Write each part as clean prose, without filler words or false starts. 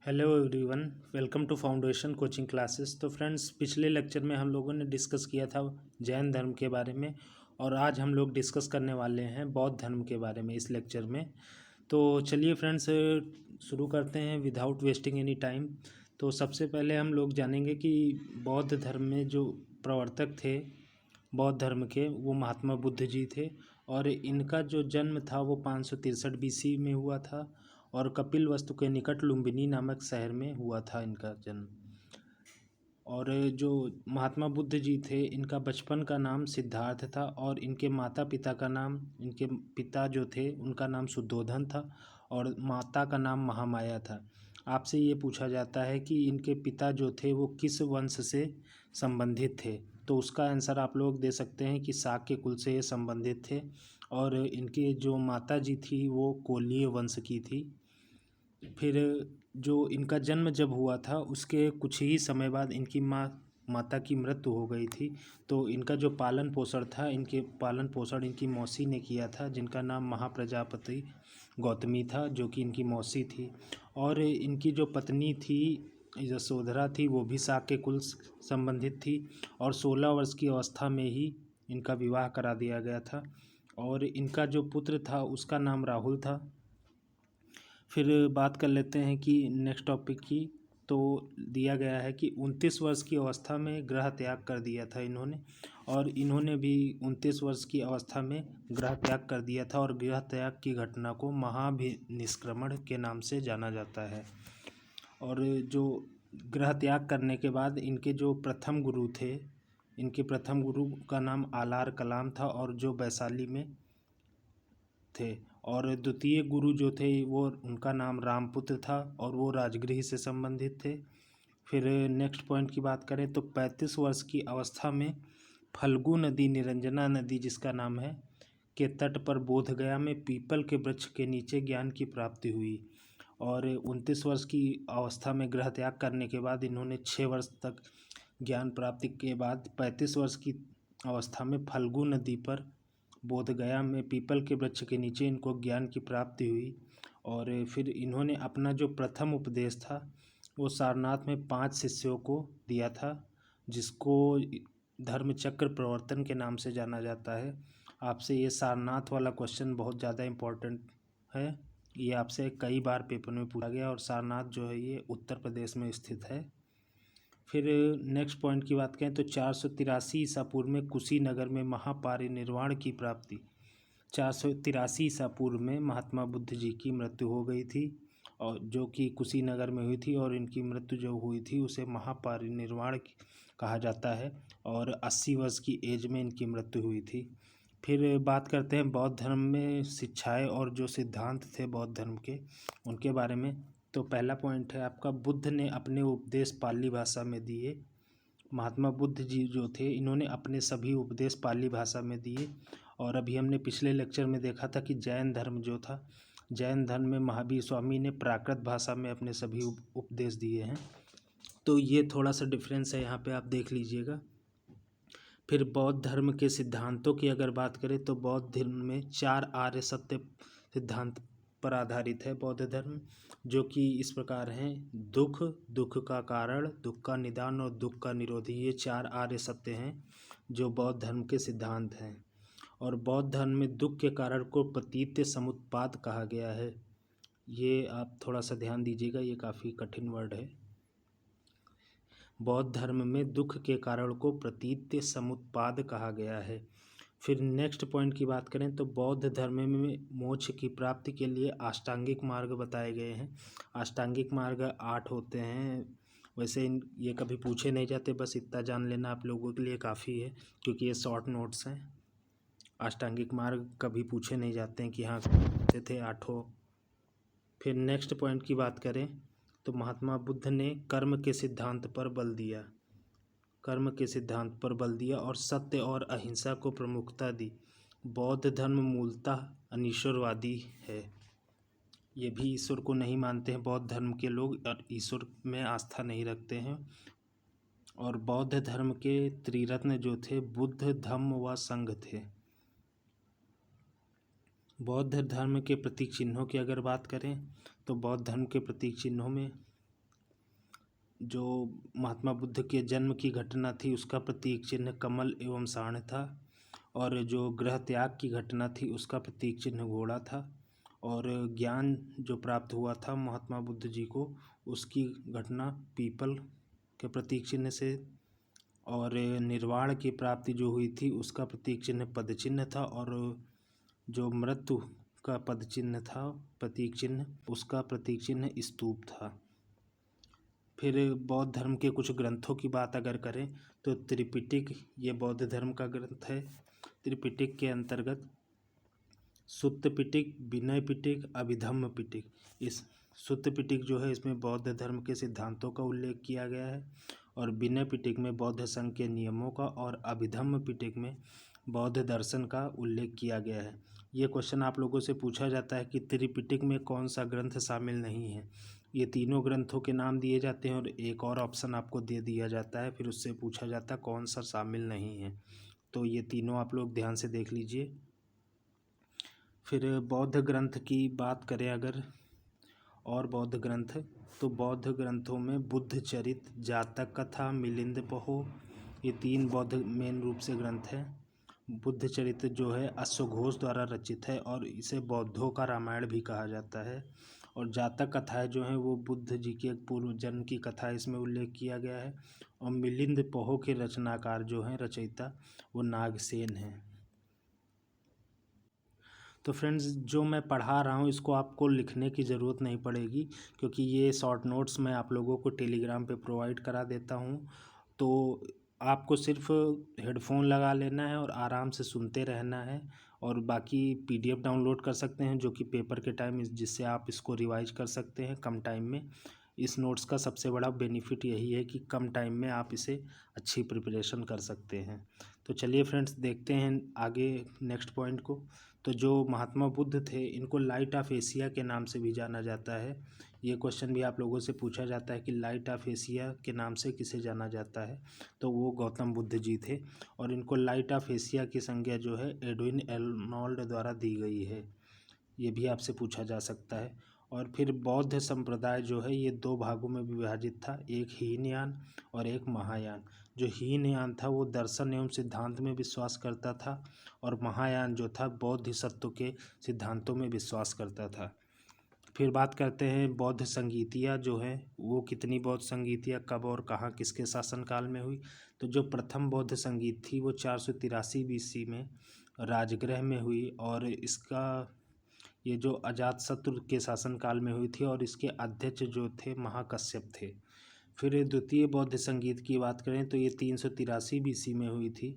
Hello everyone, welcome to foundation coaching classes. तो friends, पिछले lecture में हम लोगों ने डिस्कस किया था जैन धर्म के बारे में, और आज हम लोग डिस्कस करने वाले हैं बौद्ध धर्म के बारे में इस लेक्चर में। तो चलिए फ्रेंड्स, शुरू करते हैं विदाउट वेस्टिंग एनी टाइम। तो सबसे पहले हम लोग जानेंगे कि बौद्ध धर्म में जो प्रवर्तक थे बौद्ध धर्म के, वो महात्मा बुद्ध जी थे। और इनका जो जन्म था वो 563 BC में हुआ था, और कपिलवस्तु के निकट लुम्बिनी नामक शहर में हुआ था इनका जन्म। और जो महात्मा बुद्ध जी थे, इनका बचपन का नाम सिद्धार्थ था, और इनके माता पिता का नाम, इनके पिता जो थे उनका नाम शुद्धोधन था, और माता का नाम महामाया था। आपसे ये पूछा जाता है कि इनके पिता जो थे वो किस वंश से संबंधित थे, तो उसका आंसर आप लोग दे सकते हैं कि शाक्य कुल से ये संबंधित थे। और इनके जो माता जी थी वो कोलीय वंश की थी। फिर जो इनका जन्म जब हुआ था उसके कुछ ही समय बाद इनकी माता की मृत्यु हो गई थी। तो इनका जो पालन पोषण था, इनके पालन पोषण इनकी मौसी ने किया था, जिनका नाम महाप्रजापति गौतमी था, जो कि इनकी मौसी थी। और इनकी जो पत्नी थी यशोधरा थी, वो भी शाक्य कुल संबंधित थी, और 16 वर्ष की अवस्था में ही इनका विवाह करा दिया गया था। और इनका जो पुत्र था उसका नाम राहुल था। फिर बात कर लेते हैं कि नेक्स्ट टॉपिक की। तो दिया गया है कि 29 वर्ष की अवस्था में गृह त्याग कर दिया था इन्होंने, और इन्होंने भी 29 वर्ष की अवस्था में गृह त्याग कर दिया था, और गृह त्याग की घटना को महाभिनिष्क्रमण के नाम से जाना जाता है। और जो गृह त्याग करने के बाद इनके जो प्रथम गुरु थे, इनके प्रथम गुरु का नाम आलार कलाम था, और जो वैशाली में थे। और द्वितीय गुरु जो थे वो, उनका नाम रामपुत्र था, और वो राजगृह से संबंधित थे। फिर नेक्स्ट पॉइंट की बात करें तो 35 वर्ष की अवस्था में फल्गु नदी, निरंजना नदी जिसका नाम है, के तट पर बोधगया में पीपल के वृक्ष के नीचे ज्ञान की प्राप्ति हुई। और 29 वर्ष की अवस्था में गृह त्याग करने के बाद इन्होंने 6 वर्ष तक ज्ञान प्राप्ति के बाद 35 वर्ष की अवस्था में फल्गु नदी पर बोधगया में पीपल के वृक्ष के नीचे इनको ज्ञान की प्राप्ति हुई। और फिर इन्होंने अपना जो प्रथम उपदेश था वो सारनाथ में 5 शिष्यों को दिया था, जिसको धर्मचक्र प्रवर्तन के नाम से जाना जाता है। आपसे ये सारनाथ वाला क्वेश्चन बहुत ज़्यादा इम्पोर्टेंट है, ये आपसे कई बार पेपर में पूछा गया, और सारनाथ जो है ये उत्तर प्रदेश में स्थित है। फिर नेक्स्ट पॉइंट की बात करें तो 483 ईसा पूर्व में कुशीनगर में महापरिनिर्वाण की प्राप्ति। 483 ईसा पूर्व में महात्मा बुद्ध जी की मृत्यु हो गई थी, और जो कि कुशीनगर में हुई थी, और इनकी मृत्यु जो हुई थी उसे महापरिनिर्वाण कहा जाता है, और 80 वर्ष की एज में इनकी मृत्यु हुई थी। फिर बात करते हैं बौद्ध धर्म में शिक्षाएं और जो सिद्धांत थे बौद्ध धर्म के, उनके बारे में। तो पहला पॉइंट है आपका, बुद्ध ने अपने उपदेश पाली भाषा में दिए। महात्मा बुद्ध जी जो थे, इन्होंने अपने सभी उपदेश पाली भाषा में दिए। और अभी हमने पिछले लेक्चर में देखा था कि जैन धर्म जो था, जैन धर्म में महावीर स्वामी ने प्राकृत भाषा में अपने सभी उपदेश दिए हैं। तो ये थोड़ा सा डिफरेंस है, यहाँ पे आप देख लीजिएगा। फिर बौद्ध धर्म के सिद्धांतों की अगर बात करें तो बौद्ध धर्म में 4 आर्य सत्य सिद्धांत पर आधारित है बौद्ध धर्म, जो कि इस प्रकार हैं: दुख, दुख का कारण, दुख का निदान और दुख का निरोधी। ये 4 आर्य सत्य हैं जो बौद्ध धर्म के सिद्धांत हैं। और बौद्ध धर्म में दुख के कारण को प्रतीत्य समुत्पाद कहा गया है। ये आप थोड़ा सा ध्यान दीजिएगा, ये काफ़ी कठिन वर्ड है। बौद्ध धर्म में दुख के कारण को प्रतीत्य समुत्पाद कहा गया है। फिर नेक्स्ट पॉइंट की बात करें तो बौद्ध धर्म में मोक्ष की प्राप्ति के लिए अष्टांगिक मार्ग बताए गए हैं। अष्टांगिक मार्ग 8 होते हैं। वैसे ये कभी पूछे नहीं जाते, बस इतना जान लेना आप लोगों के लिए काफ़ी है, क्योंकि ये शॉर्ट नोट्स हैं। अष्टांगिक मार्ग कभी पूछे नहीं जाते हैं कि हाँ थे 8। फिर नेक्स्ट पॉइंट की बात करें तो महात्मा बुद्ध ने कर्म के सिद्धांत पर बल दिया, कर्म के सिद्धांत पर बल दिया और सत्य और अहिंसा को प्रमुखता दी। बौद्ध धर्म मूलतः अनीश्वरवादी है। ये भी ईश्वर को नहीं मानते हैं बौद्ध धर्म के लोग, और ईश्वर में आस्था नहीं रखते हैं। और बौद्ध धर्म के त्रिरत्न जो थे, बुद्ध, धम्म व संघ थे। बौद्ध धर्म के प्रतीक चिन्हों की अगर बात करें तो बौद्ध धर्म के प्रतीक चिन्हों में जो महात्मा बुद्ध के जन्म की घटना थी उसका प्रतीक चिन्ह कमल एवं साँड़ था, और जो गृह त्याग की घटना थी उसका प्रतीक चिन्ह घोड़ा था, और ज्ञान जो प्राप्त हुआ था महात्मा बुद्ध जी को उसकी घटना पीपल के प्रतीक चिन्ह से, और निर्वाण की प्राप्ति जो हुई थी उसका प्रतीक चिन्ह पद चिन्ह था, और जो मृत्यु का पद चिन्ह था प्रतीक चिन्ह उसका प्रतीक चिन्ह स्तूप था। फिर बौद्ध धर्म के कुछ ग्रंथों की बात अगर करें तो त्रिपिटक ये बौद्ध धर्म का ग्रंथ है। त्रिपिटक के अंतर्गत सुत्त पिटक, विनय पिटक, अभिधम्म पिटक। इस सुत्त पिटक जो है इसमें बौद्ध धर्म के सिद्धांतों का उल्लेख किया गया है, और विनय पिटक में बौद्ध संघ के नियमों का, और अभिधम्म पिटक में बौद्ध दर्शन का उल्लेख किया गया है। ये क्वेश्चन आप लोगों से पूछा जाता है कि त्रिपिटक में कौन सा ग्रंथ शामिल नहीं है। ये तीनों ग्रंथों के नाम दिए जाते हैं और एक और ऑप्शन आपको दे दिया जाता है, फिर उससे पूछा जाता है कौन सा शामिल नहीं है। तो ये तीनों आप लोग ध्यान से देख लीजिए। फिर बौद्ध ग्रंथ की बात करें अगर, और बौद्ध ग्रंथ, तो बौद्ध ग्रंथों में बुद्ध चरित, जातक कथा, मिलिंद पहो, ये 3 बौद्ध मेन रूप से ग्रंथ हैं। बुद्ध चरित्र जो है अश्वघोष द्वारा रचित है और इसे बौद्धों का रामायण भी कहा जाता है, और जातक कथाएं जो हैं वो बुद्ध जी के पूर्व जन्म की कथा इसमें उल्लेख किया गया है, और मिलिंद पहो के रचनाकार जो हैं रचयिता वो नागसेन हैं। तो फ्रेंड्स जो मैं पढ़ा रहा हूँ इसको आपको लिखने की ज़रूरत नहीं पड़ेगी, क्योंकि ये शॉर्ट नोट्स मैं आप लोगों को टेलीग्राम पे प्रोवाइड करा देता हूँ। तो आपको सिर्फ हेडफोन लगा लेना है और आराम से सुनते रहना है, और बाकी PDF डाउनलोड कर सकते हैं जो कि पेपर के टाइम जिससे आप इसको रिवाइज कर सकते हैं कम टाइम में। इस नोट्स का सबसे बड़ा बेनिफिट यही है कि कम टाइम में आप इसे अच्छी प्रिपरेशन कर सकते हैं। तो चलिए फ्रेंड्स देखते हैं आगे नेक्स्ट पॉइंट को। तो जो महात्मा बुद्ध थे इनको लाइट ऑफ एशिया के नाम से भी जाना जाता है। ये क्वेश्चन भी आप लोगों से पूछा जाता है कि लाइट ऑफ एशिया के नाम से किसे जाना जाता है, तो वो गौतम बुद्ध जी थे, और इनको लाइट ऑफ एशिया की संज्ञा जो है एडविन एर्नोल्ड द्वारा दी गई है। ये भी आपसे पूछा जा सकता है। और फिर बौद्ध संप्रदाय जो है ये 2 भागों में विभाजित था, एक हीनयान और एक महायान। जो हीनयान था वो दर्शन एवं सिद्धांत में विश्वास करता था, और महायान जो था बौद्ध सत्व के सिद्धांतों में विश्वास करता था। फिर बात करते हैं बौद्ध संगीतियाँ जो हैं वो कितनी बौद्ध संगीतियाँ कब और कहाँ किसके शासनकाल में हुई। तो जो प्रथम बौद्ध संगीत थी वो 483 BC में राजगृह में हुई, और इसका ये जो अजातशत्रु के शासनकाल में हुई थी, और इसके अध्यक्ष जो थे महाकश्यप थे। फिर द्वितीय बौद्ध संगीत की बात करें तो ये 383 BC में हुई थी,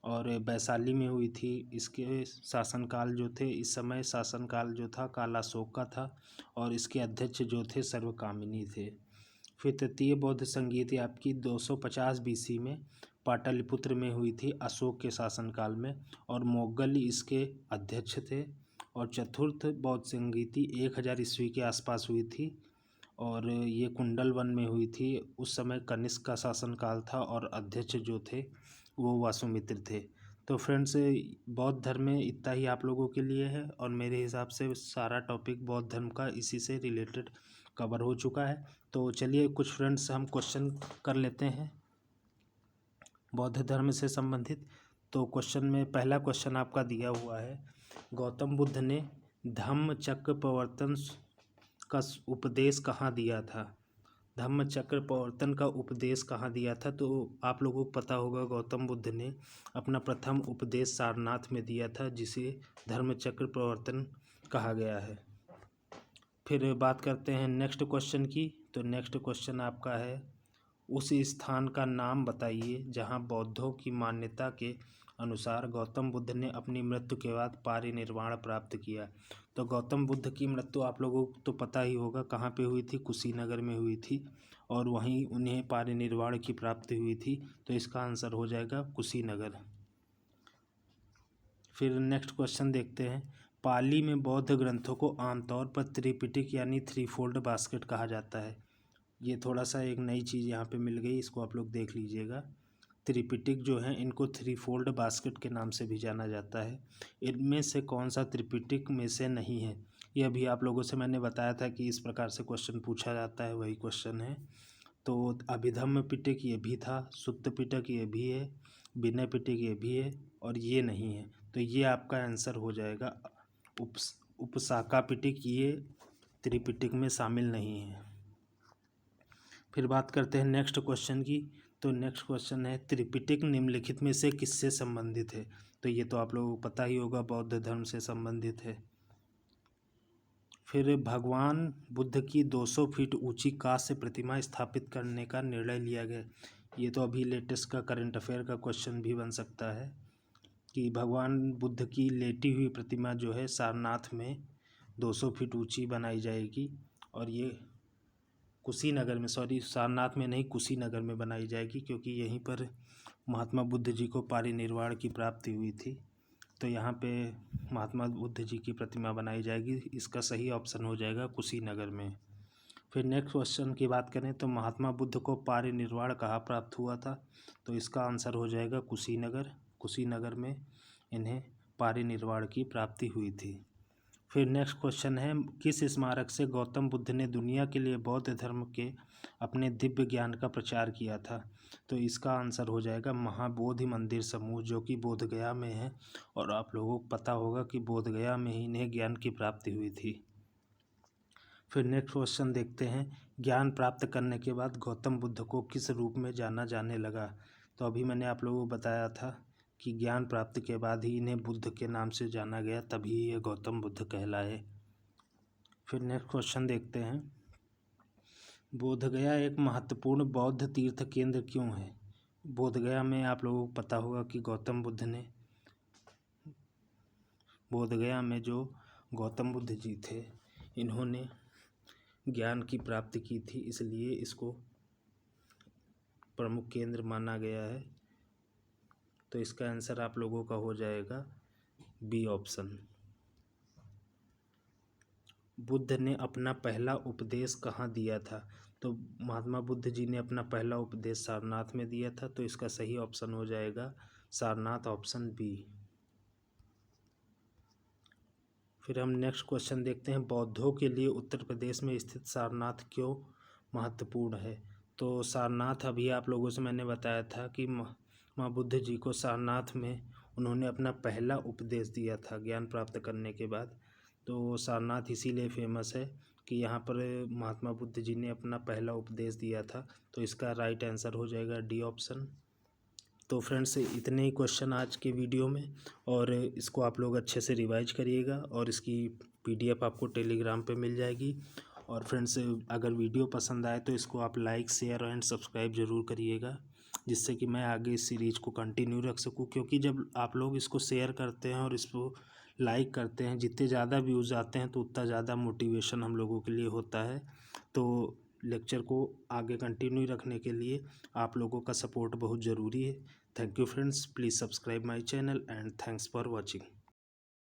और वैशाली में हुई थी। इसके शासनकाल जो थे, इस समय शासनकाल जो था कालाशोक का था, और इसके अध्यक्ष जो थे सर्वकामिनी थे। फिर तृतीय बौद्ध संगीत आपकी 250 BC में पाटलिपुत्र में हुई थी अशोक के शासनकाल में, और मोगल इसके अध्यक्ष थे। और चतुर्थ बौद्ध संगीति 1000 ईस्वी के आसपास हुई थी, और ये कुंडल वन में हुई थी। उस समय कनिष्क का शासनकाल था, और अध्यक्ष जो थे वो वासुमित्र थे। तो फ्रेंड्स बौद्ध धर्म में इतना ही आप लोगों के लिए है, और मेरे हिसाब से सारा टॉपिक बौद्ध धर्म का इसी से रिलेटेड कवर हो चुका है। तो चलिए कुछ फ्रेंड्स हम क्वेश्चन कर लेते हैं बौद्ध धर्म से संबंधित। तो क्वेश्चन में पहला क्वेश्चन आपका दिया हुआ है, गौतम बुद्ध ने धम्म चक्र प्रवर्तन का उपदेश कहाँ दिया था। धम्म चक्र प्रवर्तन का उपदेश कहाँ दिया था, तो आप लोगों को पता होगा गौतम बुद्ध ने अपना प्रथम उपदेश सारनाथ में दिया था, जिसे धर्म चक्र प्रवर्तन कहा गया है। फिर बात करते हैं नेक्स्ट क्वेश्चन की। तो नेक्स्ट क्वेश्चन आपका है, उस स्थान का नाम बताइए जहाँ बौद्धों की मान्यता के अनुसार गौतम बुद्ध ने अपनी मृत्यु के बाद पारिनिर्वाण प्राप्त किया। तो गौतम बुद्ध की मृत्यु आप लोगों को तो पता ही होगा कहाँ पे हुई थी, कुशीनगर में हुई थी, और वहीं उन्हें पारिनिर्वाण की प्राप्ति हुई थी। तो इसका आंसर हो जाएगा कुशीनगर। फिर नेक्स्ट क्वेश्चन देखते हैं, पाली में बौद्ध ग्रंथों को आमतौर पर त्रिपिटक यानी 3 फोल्ड बास्केट कहा जाता है। ये थोड़ा सा एक नई चीज़ यहाँ पे मिल गई, इसको आप लोग देख लीजिएगा। त्रिपिटक जो है इनको 3 फोल्ड बास्केट के नाम से भी जाना जाता है। इनमें से कौन सा त्रिपिटक में से नहीं है, ये अभी आप लोगों से मैंने बताया था कि इस प्रकार से क्वेश्चन पूछा जाता है, वही क्वेश्चन है। तो अभिधम्म पिटक ये भी था, सुत्त पिटक ये भी है, विनय पिटक ये भी है और ये नहीं है। तो ये आपका आंसर हो जाएगा उपसाका पिटक, ये त्रिपिटक में शामिल नहीं है। फिर बात करते हैं नेक्स्ट क्वेश्चन की। तो नेक्स्ट क्वेश्चन है त्रिपिटक निम्नलिखित में से किससे संबंधित है। तो ये तो आप लोगों को पता ही होगा, बौद्ध धर्म से संबंधित है। फिर भगवान बुद्ध की 200 फीट ऊंची कांस्य प्रतिमा स्थापित करने का निर्णय लिया गया। ये तो अभी लेटेस्ट का करंट अफेयर का क्वेश्चन भी बन सकता है कि भगवान बुद्ध की लेटी हुई प्रतिमा जो है सारनाथ में 200 फीट ऊंची बनाई जाएगी और ये कुशीनगर में, सॉरी सारनाथ में नहीं, कुशीनगर में बनाई जाएगी, क्योंकि यहीं पर महात्मा बुद्ध जी को पारिनिर्वाण की प्राप्ति हुई थी। तो यहाँ पे महात्मा बुद्ध जी की प्रतिमा बनाई जाएगी। इसका सही ऑप्शन हो जाएगा कुशीनगर में। फिर नेक्स्ट क्वेश्चन की बात करें तो महात्मा बुद्ध को पारिनिर्वाण कहाँ प्राप्त हुआ था। तो इसका आंसर हो जाएगा कुशीनगर। कुशीनगर में इन्हें पारिनिर्वाण की प्राप्ति हुई थी। फिर नेक्स्ट क्वेश्चन है किस स्मारक से गौतम बुद्ध ने दुनिया के लिए बौद्ध धर्म के अपने दिव्य ज्ञान का प्रचार किया था। तो इसका आंसर हो जाएगा महाबोधि मंदिर समूह, जो कि बोधगया में है। और आप लोगों को पता होगा कि बोधगया में ही इन्हें ज्ञान की प्राप्ति हुई थी। फिर नेक्स्ट क्वेश्चन देखते हैं ज्ञान प्राप्त करने के बाद गौतम बुद्ध को किस रूप में जाना जाने लगा। तो अभी मैंने आप लोगों को बताया था कि ज्ञान प्राप्ति के बाद ही इन्हें बुद्ध के नाम से जाना गया, तभी ये गौतम बुद्ध कहलाए। फिर नेक्स्ट क्वेश्चन देखते हैं बोधगया एक महत्वपूर्ण बौद्ध तीर्थ केंद्र क्यों है। बोधगया में आप लोगों को पता होगा कि गौतम बुद्ध ने, बोधगया में जो गौतम बुद्ध जी थे इन्होंने ज्ञान की प्राप्ति की थी, इसलिए इसको प्रमुख केंद्र माना गया है। तो इसका आंसर आप लोगों का हो जाएगा बी ऑप्शन। बुद्ध ने अपना पहला उपदेश कहाँ दिया था। तो महात्मा बुद्ध जी ने अपना पहला उपदेश सारनाथ में दिया था। तो इसका सही ऑप्शन हो जाएगा सारनाथ, ऑप्शन बी। फिर हम नेक्स्ट क्वेश्चन देखते हैं बौद्धों के लिए उत्तर प्रदेश में स्थित सारनाथ क्यों महत्वपूर्ण है। तो सारनाथ, अभी आप लोगों से मैंने बताया था कि महात्मा बुद्ध जी को सारनाथ में उन्होंने अपना पहला उपदेश दिया था ज्ञान प्राप्त करने के बाद। तो सारनाथ इसीलिए फेमस है कि यहाँ पर महात्मा बुद्ध जी ने अपना पहला उपदेश दिया था। तो इसका राइट आंसर हो जाएगा डी ऑप्शन। तो फ्रेंड्स इतने ही क्वेश्चन आज के वीडियो में, और इसको आप लोग अच्छे से रिवाइज करिएगा और इसकी PDF आपको टेलीग्राम पे मिल जाएगी। और फ्रेंड्स अगर वीडियो पसंद आए तो इसको आप लाइक, शेयर एंड सब्सक्राइब ज़रूर करिएगा, जिससे कि मैं आगे इस सीरीज़ को कंटिन्यू रख सकूं। क्योंकि जब आप लोग इसको शेयर करते हैं और इसको लाइक करते हैं, जितने ज़्यादा व्यूज़ आते हैं तो उतना ज़्यादा मोटिवेशन हम लोगों के लिए होता है। तो लेक्चर को आगे कंटिन्यू रखने के लिए आप लोगों का सपोर्ट बहुत ज़रूरी है। Thank you friends, please subscribe my channel and thanks for watching.